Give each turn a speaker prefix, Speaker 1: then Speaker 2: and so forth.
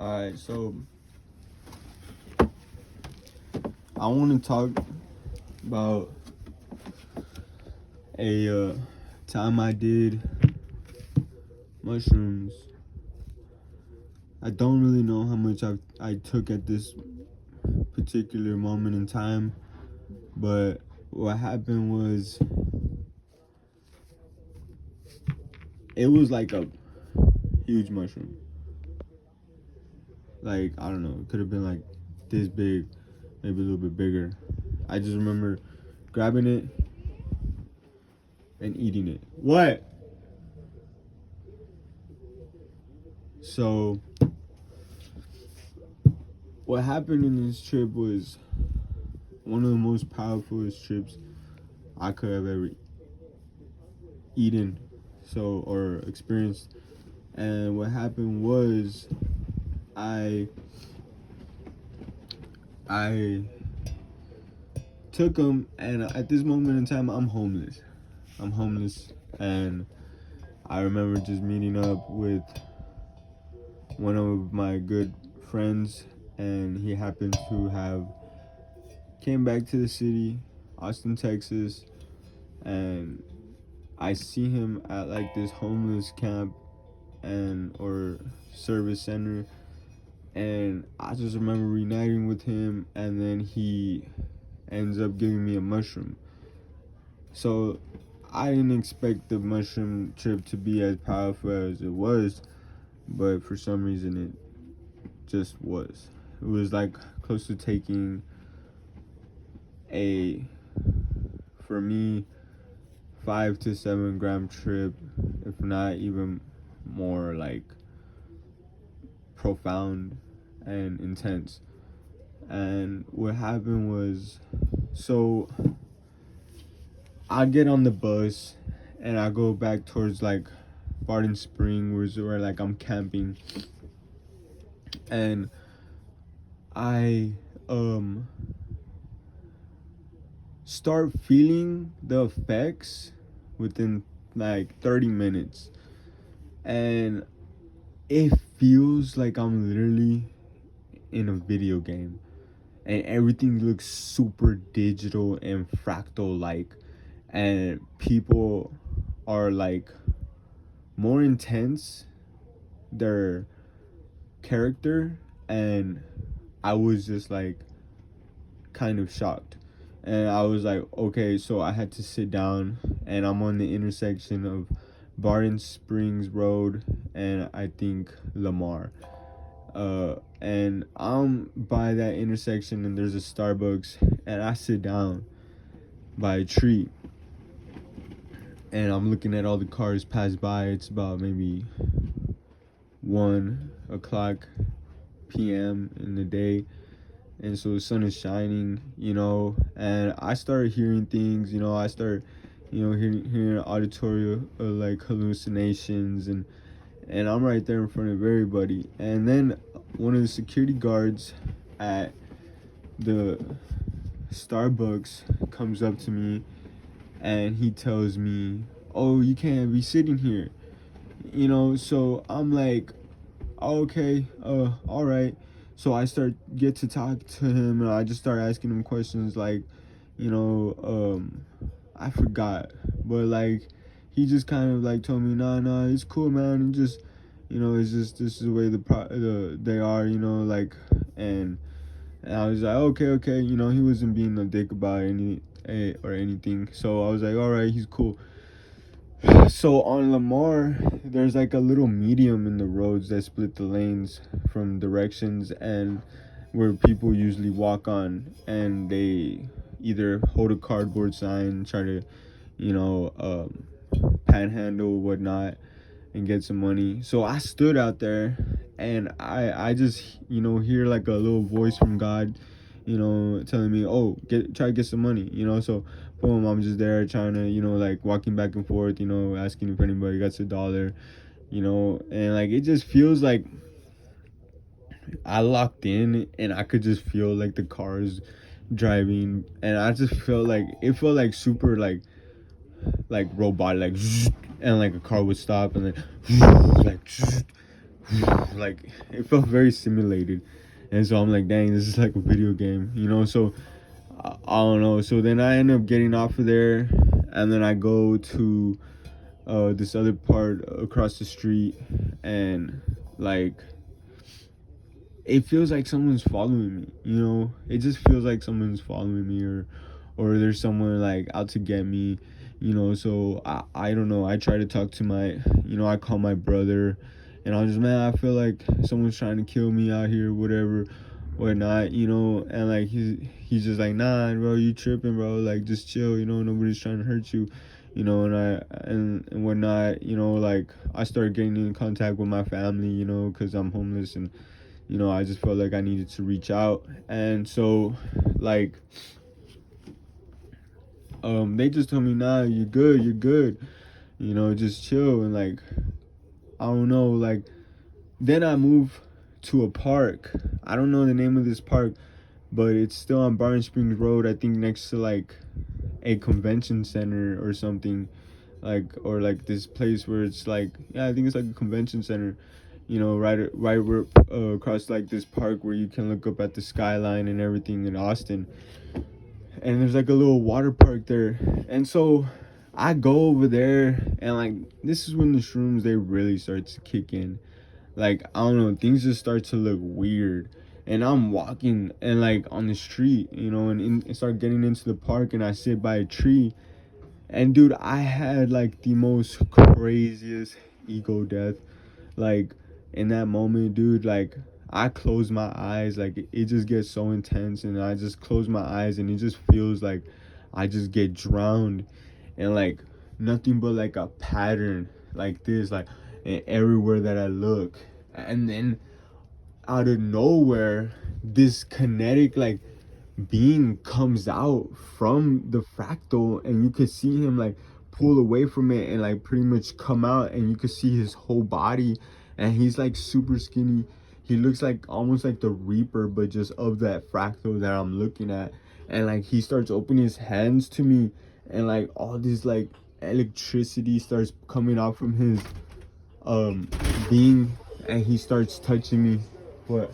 Speaker 1: Alright, so I want to talk about a time I did mushrooms. I don't really know how much I took at this particular moment in time, but what happened was it was like a huge mushroom. Like, I don't know, it could have been like this big, maybe a little bit bigger. I just remember grabbing it and eating it. What? So what happened in this trip was one of the most powerful trips I could have ever eaten, or experienced. And what happened was I took them, and at this moment in time I'm homeless, and I remember just meeting up with one of my good friends, and he happened to have came back to the city, Austin, Texas, and I see him at like this homeless camp or service center, and I just remember reuniting with him, and then he ends up giving me a mushroom. So I didn't expect the mushroom trip to be as powerful as it was, but for some reason it just was. It was like close to taking for me, 5 to 7 gram trip, if not even more, like profound and intense. And what happened was, so I get on the bus and I go back towards like Barton Spring, where like I'm camping, and I start feeling the effects within like 30 minutes, and it feels like I'm literally in a video game, and everything looks super digital and fractal like, and people are like more intense, their character, and I was just like kind of shocked. And I was like, okay, so I had to sit down, and I'm on the intersection of Barton Springs Road and I think Lamar. And I'm by that intersection, and there's a Starbucks, and I sit down by a tree, and I'm looking at all the cars pass by. It's about maybe 1 o'clock p.m. in the day, and so the sun is shining, and I started hearing things, I started, hearing auditory like hallucinations, and I'm right there in front of everybody. And then one of the security guards at the Starbucks comes up to me, and he tells me, "Oh, you can't be sitting here." So I'm like, "Okay, all right." So I get to talk to him, and I just start asking him questions like, I forgot, but like he just kind of like told me, nah, it's cool, man. And just, it's just, this is the way they are, like, and I was like, okay, he wasn't being a dick about or anything. So I was like, all right, he's cool. So on Lamar, there's like a little medium in the roads that split the lanes from directions, and where people usually walk on, and they either hold a cardboard sign, try to, panhandle, whatnot, and get some money. So I stood out there, and I just, hear like a little voice from God, telling me, oh, try to get some money, so boom, I'm just there trying to, like walking back and forth, asking if anybody got $1, and like it just feels like I locked in, and I could just feel like the cars driving, and I just felt like it felt like super like robotic, like and like a car would stop, and then like like it felt very simulated. And so I'm like, dang, this is like a video game, you know. So I don't know. So then I end up getting off of there, and then I go to this other part across the street, and like it feels like someone's following me, you know. It just feels like someone's following me, or there's someone like out to get me, you know. So I don't know. I try to talk to my, you know, I call my brother, and I was just, man, I feel like someone's trying to kill me out here, whatever, whatnot, you know. And like he's just like, nah, bro, you tripping, bro, like just chill, you know, nobody's trying to hurt you, you know. And whatnot, you know. Like I started getting in contact with my family, you know, because I'm homeless, and you know, I just felt like I needed to reach out. And so like they just told me, nah, you're good, you know, just chill. And like I don't know, like then I move to a park. I don't know the name of this park, but it's still on Barton Springs Road, I think next to like a convention center or something, like, or like this place where it's like, yeah, I think it's like a convention center, you know, right where across like this park where you can look up at the skyline and everything in Austin. And there's like a little water park there. And so I go over there, and like this is when the shrooms, they really start to kick in. Like I don't know, things just start to look weird. And I'm walking and like on the street, you know, and start getting into the park, and I sit by a tree. And dude, I had like the most craziest ego death. Like in that moment, dude, like I close my eyes, like it just gets so intense, and I just close my eyes, and it just feels like I just get drowned, and like nothing but like a pattern like this, like everywhere that I look. And then out of nowhere, this kinetic like being comes out from the fractal, and you could see him like pull away from it and like pretty much come out, and you could see his whole body, and he's like super skinny. He looks like almost like the Reaper, but just of that fractal that I'm looking at. And like he starts opening his hands to me, and like all this like electricity starts coming out from his being, and he starts touching me. What?